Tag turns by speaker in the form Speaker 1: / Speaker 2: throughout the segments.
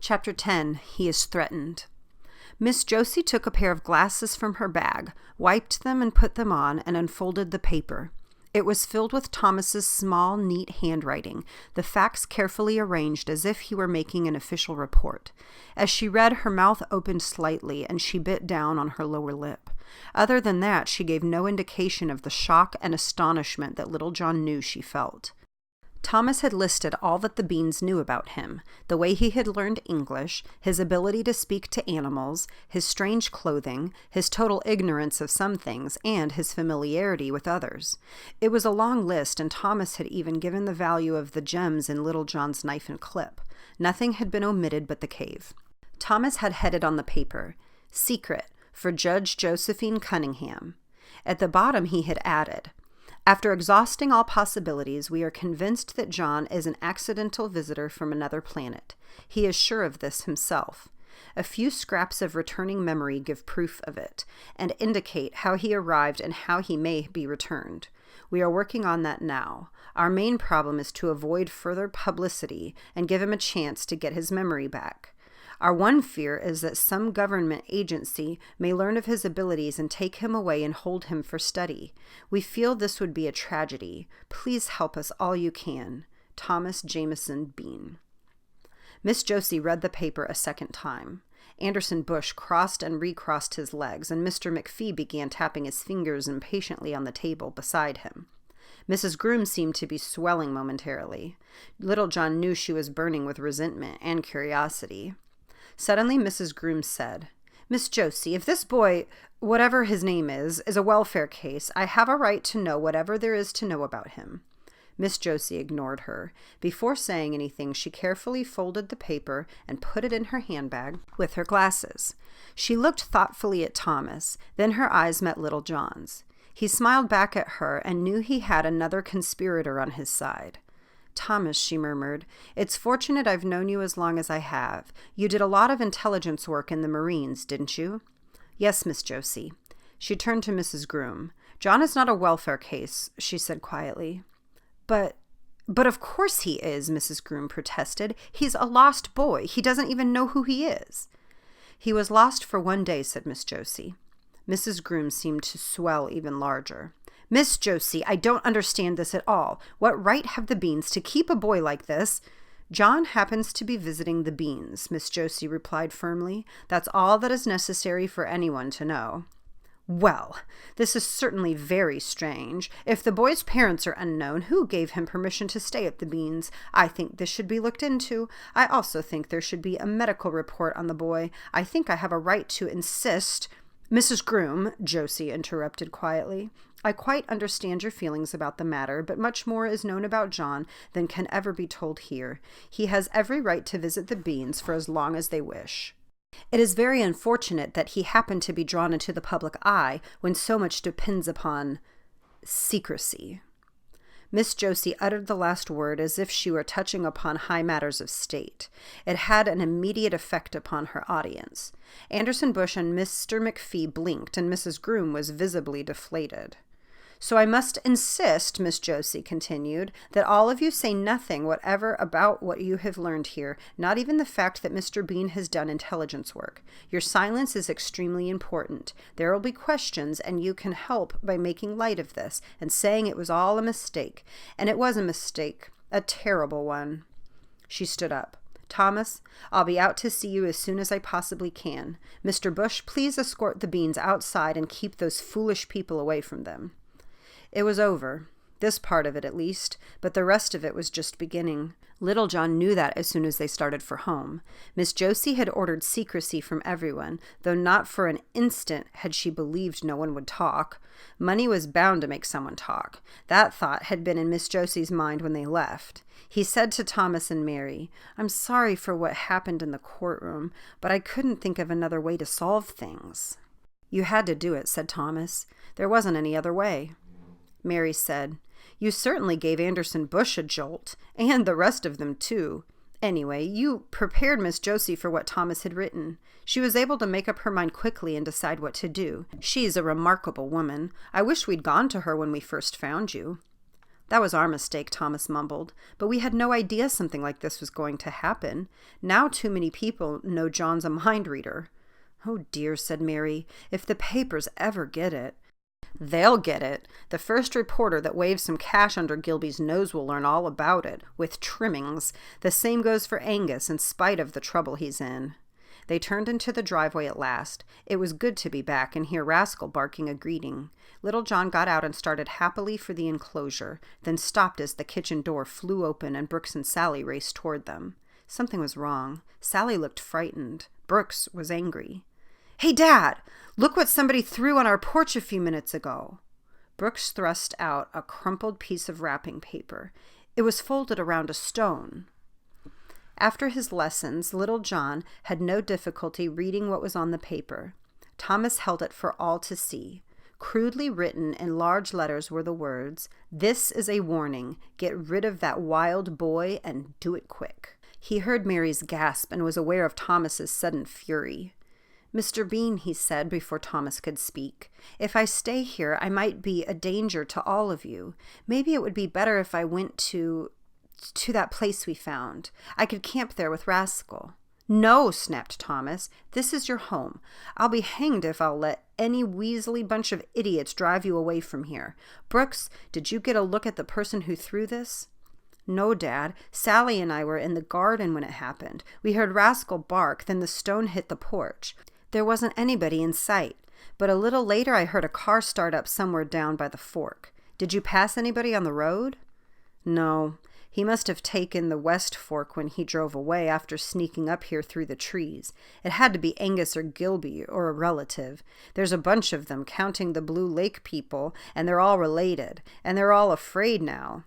Speaker 1: Chapter 10. He is threatened. Miss Josie took a pair of glasses from her bag, wiped them and put them on, and unfolded the paper. It was filled with Thomas's small, neat handwriting, the facts carefully arranged as if he were making an official report. As she read, her mouth opened slightly, and she bit down on her lower lip. Other than that, she gave no indication of the shock and astonishment that little John knew she felt. Thomas had listed all that the Beans knew about him, the way he had learned English, his ability to speak to animals, his strange clothing, his total ignorance of some things, and his familiarity with others. It was a long list, and Thomas had even given the value of the gems in Little John's knife and clip. Nothing had been omitted but the cave. Thomas had headed on the paper, "Secret, for Judge Josephine Cunningham." At the bottom he had added, "After exhausting all possibilities, we are convinced that John is an accidental visitor from another planet. He is sure of this himself. A few scraps of returning memory give proof of it, and indicate how he arrived and how he may be returned. We are working on that now. Our main problem is to avoid further publicity and give him a chance to get his memory back. Our one fear is that some government agency may learn of his abilities and take him away and hold him for study. We feel this would be a tragedy. Please help us all you can. Thomas Jameson Bean." Miss Josie read the paper a second time. Anderson Bush crossed and recrossed his legs, and Mr. McPhee began tapping his fingers impatiently on the table beside him. Mrs. Groom seemed to be swelling momentarily. Little John knew she was burning with resentment and curiosity. Suddenly, Mrs. Groom said, "Miss Josie, if this boy, whatever his name is a welfare case, I have a right to know whatever there is to know about him." Miss Josie ignored her. Before saying anything, she carefully folded the paper and put it in her handbag with her glasses. She looked thoughtfully at Thomas, then her eyes met Little John's. He smiled back at her and knew he had another conspirator on his side. "Thomas," she murmured, "it's fortunate I've known you as long as I have. You did a lot of intelligence work in the Marines, didn't you?" "Yes, Miss Josie." She turned to Mrs. Groom. "John is not a welfare case," she said quietly. But of course he is," Mrs. Groom protested. "He's a lost boy. He doesn't even know who he is." "He was lost for one day," said Miss Josie. Mrs. Groom seemed to swell even larger. "Miss Josie, I don't understand this at all. What right have the Beans to keep a boy like this?" "John happens to be visiting the Beans," Miss Josie replied firmly. "That's all that is necessary for anyone to know." "Well, this is certainly very strange. If the boy's parents are unknown, who gave him permission to stay at the Beans? I think this should be looked into. I also think there should be a medical report on the boy. I think I have a right to insist—" "Mrs. Groom," Josie interrupted quietly, "I quite understand your feelings about the matter, but much more is known about John than can ever be told here. He has every right to visit the Beans for as long as they wish. It is very unfortunate that he happened to be drawn into the public eye when so much depends upon secrecy." Miss Josie uttered the last word as if she were touching upon high matters of state. It had an immediate effect upon her audience. Anderson Bush and Mr. McPhee blinked, and Mrs. Groom was visibly deflated. "So I must insist," Miss Josie continued, "that all of you say nothing whatever about what you have learned here, not even the fact that Mr. Bean has done intelligence work. Your silence is extremely important. There will be questions, and you can help by making light of this and saying it was all a mistake. And it was a mistake, a terrible one." She stood up. "Thomas, I'll be out to see you as soon as I possibly can. Mr. Bush, please escort the Beans outside and keep those foolish people away from them." It was over, this part of it at least, but the rest of it was just beginning. Little John knew that as soon as they started for home. Miss Josie had ordered secrecy from everyone, though not for an instant had she believed no one would talk. Money was bound to make someone talk. That thought had been in Miss Josie's mind when they left. He said to Thomas and Mary, "I'm sorry for what happened in the courtroom, but I couldn't think of another way to solve things." "You had to do it," said Thomas. "There wasn't any other way." Mary said, "You certainly gave Anderson Bush a jolt, and the rest of them too. Anyway, you prepared Miss Josie for what Thomas had written. She was able to make up her mind quickly and decide what to do. She's a remarkable woman. I wish we'd gone to her when we first found you." That was our mistake, Thomas mumbled. But we had no idea something like this was going to happen. Now too many people know John's a mind reader. Oh dear, said Mary, if the papers ever get it. They'll get it. The first reporter that waves some cash under Gilby's nose will learn all about it, with trimmings. The same goes for Angus, in spite of the trouble he's in. They turned into the driveway at last. It was good to be back and hear Rascal barking a greeting. Little John got out and started happily for the enclosure, then stopped as the kitchen door flew open and Brooks and Sally raced toward them. Something was wrong. Sally looked frightened. Brooks was angry. Hey, Dad! Look what somebody threw on our porch a few minutes ago. Brooks thrust out a crumpled piece of wrapping paper. It was folded around a stone. After his lessons, little John had no difficulty reading what was on the paper. Thomas held it for all to see. Crudely written in large letters were the words, "This is a warning. Get rid of that wild boy and do it quick." He heard Mary's gasp and was aware of Thomas's sudden fury. "Mr. Bean," he said before Thomas could speak, "if I stay here, I might be a danger to all of you. Maybe it would be better if I went to that place we found. I could camp there with Rascal." "No," snapped Thomas. "This is your home. I'll be hanged if I'll let any weaselly bunch of idiots drive you away from here. Brooks, did you get a look at the person who threw this?" "No, Dad. Sally and I were in the garden when it happened. We heard Rascal bark, then the stone hit the porch. There wasn't anybody in sight. But a little later I heard a car start up somewhere down by the fork. Did you pass anybody on the road?" "No. He must have taken the West Fork when he drove away after sneaking up here through the trees. It had to be Angus or Gilby or a relative. There's a bunch of them, counting the Blue Lake people, and they're all related, and they're all afraid now."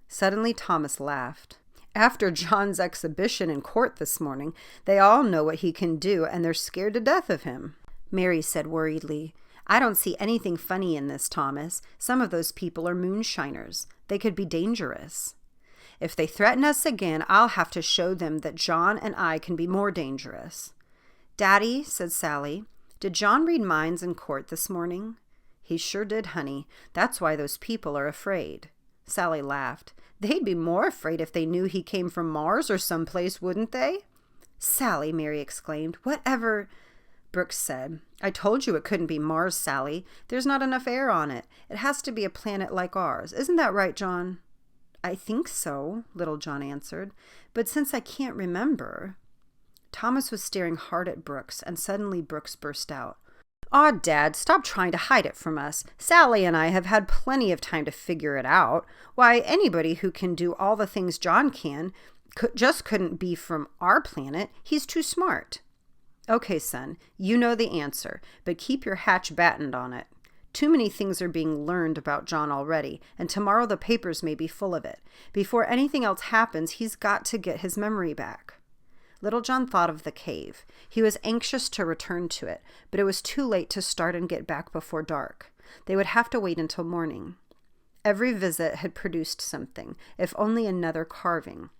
Speaker 1: Suddenly Thomas laughed. "After John's exhibition in court this morning, they all know what he can do, and they're scared to death of him." Mary said worriedly, "I don't see anything funny in this, Thomas. Some of those people are moonshiners. They could be dangerous." "If they threaten us again, I'll have to show them that John and I can be more dangerous." "Daddy," said Sally, "did John read minds in court this morning?" "He sure did, honey. That's why those people are afraid." Sally laughed. "They'd be more afraid if they knew he came from Mars or someplace, wouldn't they?" "Sally," Mary exclaimed, "whatever—" Brooks said, "I told you it couldn't be Mars, Sally. There's not enough air on it. It has to be a planet like ours. Isn't that right, John?" "I think so," little John answered. "But since I can't remember—" Thomas was staring hard at Brooks, and suddenly Brooks burst out. "Aw, Dad, stop trying to hide it from us. Sally and I have had plenty of time to figure it out. Why, anybody who can do all the things John can just couldn't be from our planet. He's too smart." "Okay, son, you know the answer, but keep your hatch battened on it. Too many things are being learned about John already, and tomorrow the papers may be full of it. Before anything else happens, he's got to get his memory back." Little John thought of the cave. He was anxious to return to it, but it was too late to start and get back before dark. They would have to wait until morning. Every visit had produced something, if only another carving.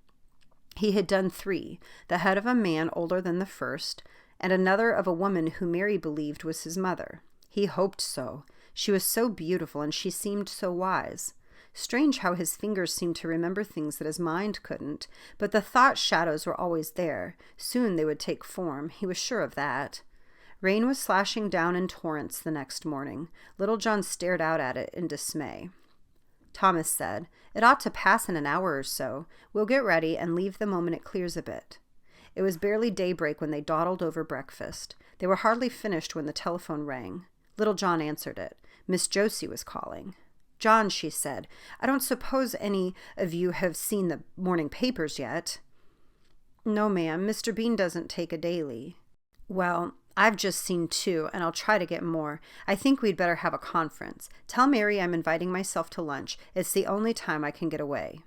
Speaker 1: He had done 3, the head of a man older than the first, and another of a woman who Mary believed was his mother. He hoped so. She was so beautiful, and she seemed so wise. Strange how his fingers seemed to remember things that his mind couldn't, but the thought shadows were always there. Soon they would take form. He was sure of that. Rain was slashing down in torrents the next morning. Little John stared out at it in dismay. Thomas said, "It ought to pass in an hour or so. We'll get ready and leave the moment it clears a bit." It was barely daybreak when they dawdled over breakfast. They were hardly finished when the telephone rang. Little John answered it. Miss Josie was calling. "John," she said, "I don't suppose any of you have seen the morning papers yet?" "No, ma'am. Mr. Bean doesn't take a daily." "Well, I've just seen 2, and I'll try to get more. I think we'd better have a conference. Tell Mary I'm inviting myself to lunch. It's the only time I can get away."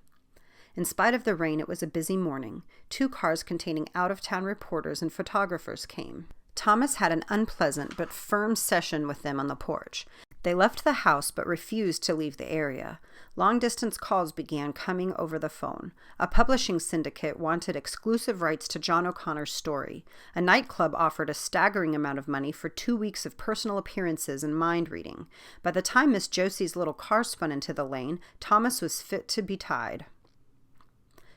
Speaker 1: In spite of the rain, it was a busy morning. 2 cars containing out-of-town reporters and photographers came. Thomas had an unpleasant but firm session with them on the porch. They left the house but refused to leave the area. Long-distance calls began coming over the phone. A publishing syndicate wanted exclusive rights to John O'Connor's story. A nightclub offered a staggering amount of money for 2 weeks of personal appearances and mind reading. By the time Miss Josie's little car spun into the lane, Thomas was fit to be tied.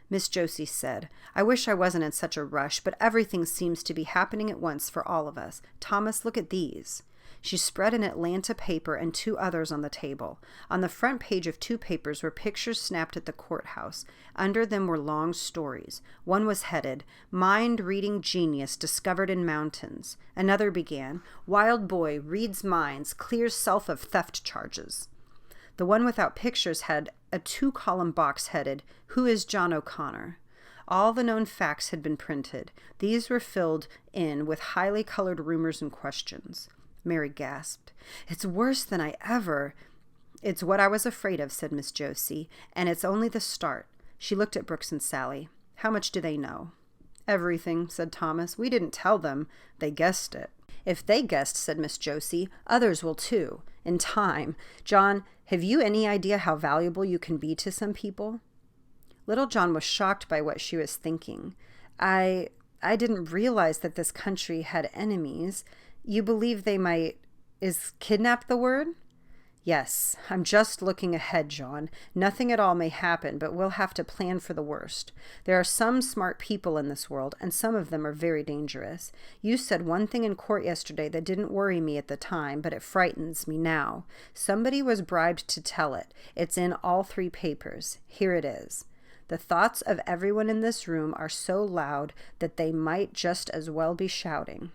Speaker 1: Miss Josie said, "I wish I wasn't in such a rush, but everything seems to be happening at once for all of us. Thomas, look at these." She spread an Atlanta paper and 2 others on the table. On the front page of 2 papers were pictures snapped at the courthouse. Under them were long stories. One was headed, "Mind-Reading Genius Discovered in Mountains." Another began, "Wild Boy Reads Minds, Clears Self of Theft Charges." The one without pictures had a 2-column box headed, "Who is John O'Connor?" All the known facts had been printed. These were filled in with highly colored rumors and questions. Mary gasped. "It's worse than I ever—" "It's what I was afraid of," said Miss Josie, "and it's only the start." She looked at Brooks and Sally. "How much do they know?" "Everything," said Thomas. "We didn't tell them. They guessed it." "If they guessed," said Miss Josie, "others will too. In time. John, have you any idea how valuable you can be to some people?" Little John was shocked by what she was thinking. I didn't realize that this country had enemies. You believe they might— Is kidnap the word?" "Yes. I'm just looking ahead, John. Nothing at all may happen, but we'll have to plan for the worst. There are some smart people in this world, and some of them are very dangerous. You said one thing in court yesterday that didn't worry me at the time, but it frightens me now. Somebody was bribed to tell it. It's in all 3 papers. Here it is. The thoughts of everyone in this room are so loud that they might just as well be shouting."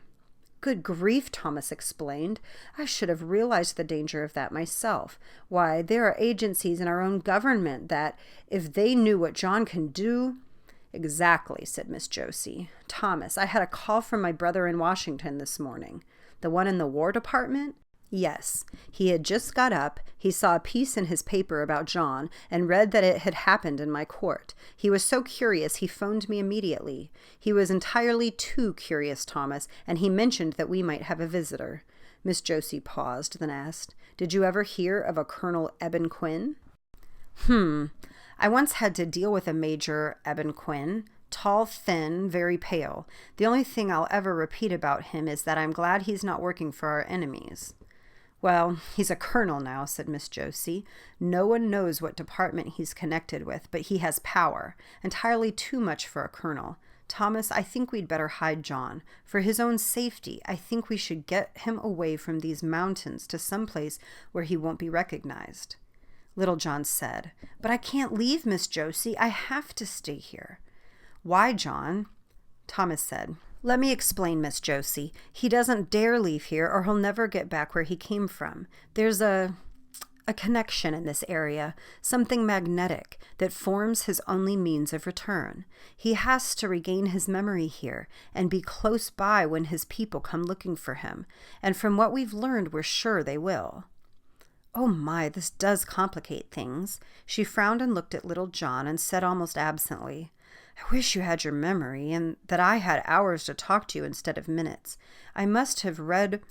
Speaker 1: "Good grief," Thomas explained. "I should have realized the danger of that myself. Why, there are agencies in our own government that, if they knew what John can do—" "Exactly," said Miss Josie. "Thomas, I had a call from my brother in Washington this morning." "The one in the War Department?" "Yes. He had just got up. He saw a piece in his paper about John and read that it had happened in my court. He was so curious he phoned me immediately. He was entirely too curious, Thomas, and he mentioned that we might have a visitor." Miss Josie paused, then asked, "Did you ever hear of a Colonel Eben Quinn?" I once had to deal with a Major Eben Quinn. Tall, thin, very pale. The only thing I'll ever repeat about him is that I'm glad he's not working for our enemies." "Well, he's a colonel now," said Miss Josie. "No one knows what department he's connected with, but he has power. Entirely too much for a colonel. Thomas, I think we'd better hide John. For his own safety, I think we should get him away from these mountains to some place where he won't be recognized." Little John said, "But I can't leave, Miss Josie. I have to stay here." "Why, John?" Thomas said, "Let me explain, Miss Josie. He doesn't dare leave here or he'll never get back where he came from. There's a connection in this area, something magnetic, that forms his only means of return. He has to regain his memory here and be close by when his people come looking for him. And from what we've learned, we're sure they will." "Oh my, this does complicate things." She frowned and looked at Little John and said almost absently, "I wish you had your memory and that I had hours to talk to you instead of minutes. I must have read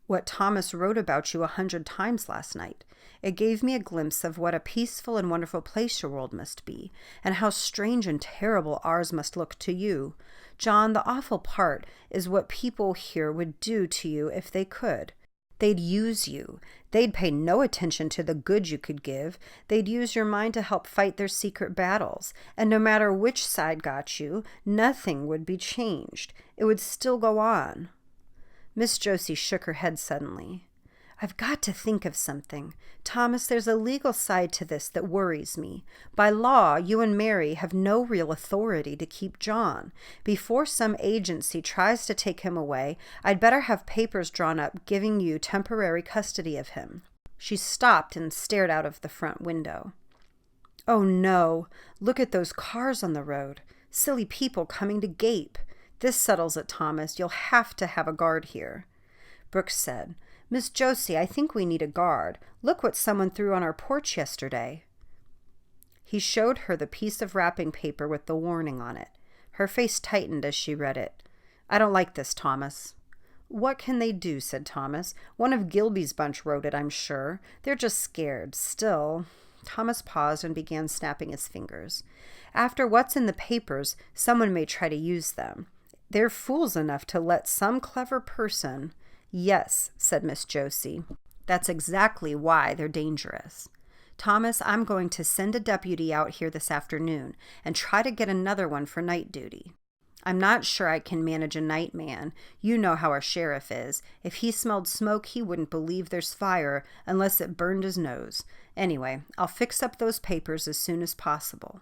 Speaker 1: what Thomas wrote about you 100 times last night. It gave me a glimpse of what a peaceful and wonderful place your world must be, and how strange and terrible ours must look to you. John, the awful part is what people here would do to you if they could. They'd use you. They'd pay no attention to the good you could give. They'd use your mind to help fight their secret battles. And no matter which side got you, nothing would be changed. It would still go on." Miss Josie shook her head suddenly. "I've got to think of something. Thomas, there's a legal side to this that worries me. By law, you and Mary have no real authority to keep John. Before some agency tries to take him away, I'd better have papers drawn up giving you temporary custody of him." She stopped and stared out of the front window. "Oh no, look at those cars on the road. Silly people coming to gape. This settles it, Thomas. You'll have to have a guard here." Brooks said, "Miss Josie, I think we need a guard. Look what someone threw on our porch yesterday." He showed her the piece of wrapping paper with the warning on it. Her face tightened as she read it. "I don't like this, Thomas." "What can they do?" said Thomas. "One of Gilby's bunch wrote it, I'm sure. They're just scared. Still—" Thomas paused and began snapping his fingers. "After what's in the papers, someone may try to use them. They're fools enough to let some clever person—" "Yes," said Miss Josie. "That's exactly why they're dangerous. Thomas, I'm going to send a deputy out here this afternoon and try to get another one for night duty. I'm not sure I can manage a night man. You know how our sheriff is. If he smelled smoke, he wouldn't believe there's fire unless it burned his nose. Anyway, I'll fix up those papers as soon as possible."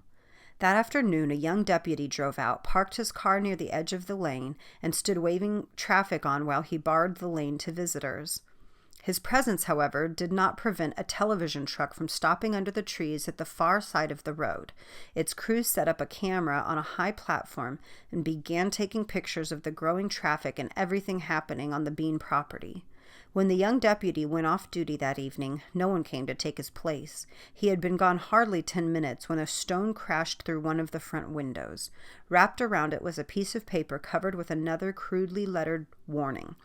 Speaker 1: That afternoon, a young deputy drove out, parked his car near the edge of the lane, and stood waving traffic on while he barred the lane to visitors. His presence, however, did not prevent a television truck from stopping under the trees at the far side of the road. Its crew set up a camera on a high platform and began taking pictures of the growing traffic and everything happening on the Bean property. When the young deputy went off duty that evening, no one came to take his place. He had been gone hardly 10 minutes when a stone crashed through one of the front windows. Wrapped around it was a piece of paper covered with another crudely lettered warning: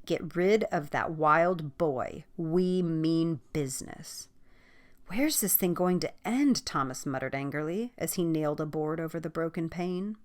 Speaker 1: "Get rid of that wild boy. We mean business." "Where's this thing going to end?" Thomas muttered angrily as he nailed a board over the broken pane.